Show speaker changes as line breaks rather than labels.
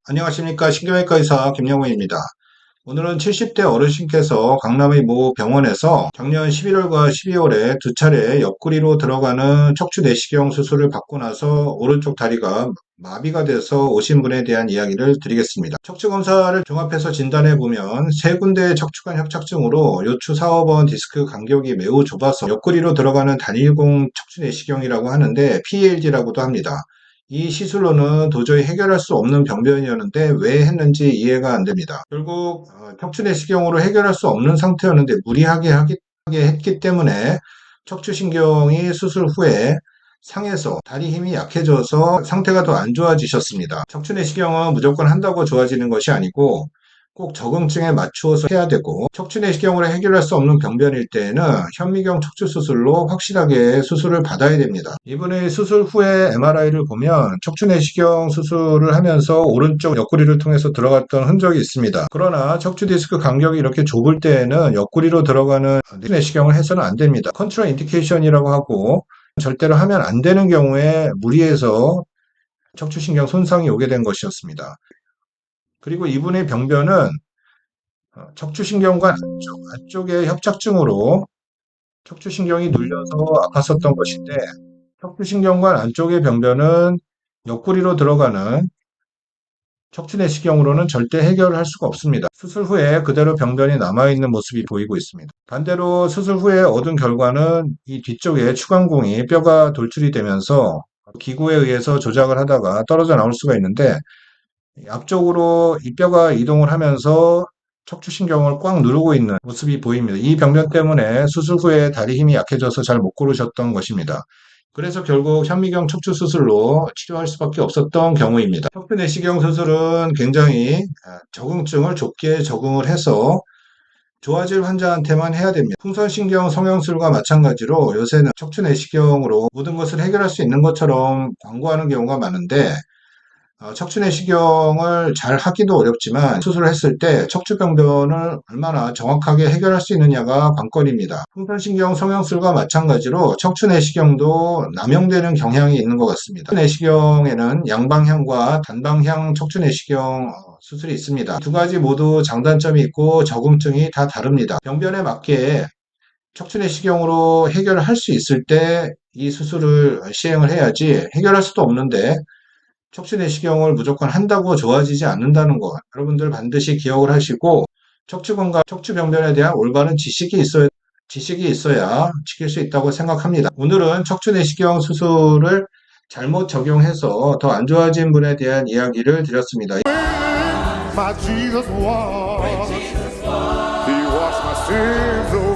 안녕하십니까. 신경외과 의사 김영우입니다. 오늘은 70대 어르신께서 강남의 모 병원에서 작년 11월과 12월에 두 차례 옆구리로 들어가는 척추 내시경 수술을 받고 나서 오른쪽 다리가 마비가 돼서 오신 분에 대한 이야기를 드리겠습니다. 척추 검사를 종합해서 진단해 보면 세 군데의 척추관 협착증으로 요추 4, 5번 디스크 간격이 매우 좁아서 옆구리로 들어가는 단일공 척추 내시경이라고 하는데 PLD라고도 합니다. 이 시술로는 도저히 해결할 수 없는 병변이었는데 왜 했는지 이해가 안 됩니다. 결국 척추내시경으로 해결할 수 없는 상태였는데 무리하게 했기 때문에 척추신경이 수술 후에 상해서 다리 힘이 약해져서 상태가 더 안 좋아지셨습니다. 척추내시경은 무조건 한다고 좋아지는 것이 아니고 꼭 적응증에 맞추어서 해야 되고 척추내시경으로 해결할 수 없는 병변일 때에는 현미경 척추수술로 확실하게 수술을 받아야 됩니다. 이분의 수술 후에 MRI를 보면 척추내시경 수술을 하면서 오른쪽 옆구리를 통해서 들어갔던 흔적이 있습니다. 그러나 척추디스크 간격이 이렇게 좁을 때에는 옆구리로 들어가는 내시경을 해서는 안 됩니다. 컨트라 인디케이션이라고 하고 절대로 하면 안 되는 경우에 무리해서 척추신경 손상이 오게 된 것이었습니다. 그리고 이분의 병변은 척추신경관 안쪽의 협착증으로 척추신경이 눌려서 아팠었던 것인데 척추신경관 안쪽의 병변은 옆구리로 들어가는 척추내시경으로는 절대 해결을 할 수가 없습니다. 수술 후에 그대로 병변이 남아있는 모습이 보이고 있습니다. 반대로 수술 후에 얻은 결과는 이 뒤쪽에 추간공이 뼈가 돌출이 되면서 기구에 의해서 조작을 하다가 떨어져 나올 수가 있는데 앞쪽으로 이 뼈가 이동을 하면서 척추신경을 꽉 누르고 있는 모습이 보입니다. 이 병변 때문에 수술 후에 다리 힘이 약해져서 잘 못 고르셨던 것입니다. 그래서 결국 현미경 척추 수술로 치료할 수밖에 없었던 경우입니다. 척추 내시경 수술은 굉장히 적응증을 좁게 적응을 해서 좋아질 환자한테만 해야 됩니다. 풍선신경 성형술과 마찬가지로 요새는 척추 내시경으로 모든 것을 해결할 수 있는 것처럼 광고하는 경우가 많은데 척추내시경을 잘 하기도 어렵지만 수술을 했을 때 척추병변을 얼마나 정확하게 해결할 수 있느냐가 관건입니다. 풍선신경 성형술과 마찬가지로 척추내시경도 남용되는 경향이 있는 것 같습니다. 내시경에는 양방향과 단방향 척추내시경 수술이 있습니다. 두 가지 모두 장단점이 있고 적응증이 다 다릅니다. 병변에 맞게 척추내시경으로 해결을 할 수 있을 때 이 수술을 시행을 해야지 해결할 수도 없는데 척추내시경을 무조건 한다고 좋아지지 않는다는 것 여러분들 반드시 기억을 하시고 척추건강, 척추병변에 대한 올바른 지식이 있어야 지킬 수 있다고 생각합니다. 오늘은 척추내시경 수술을 잘못 적용해서 더 안 좋아진 분에 대한 이야기를 드렸습니다.
My Jesus was. He washed my sins away.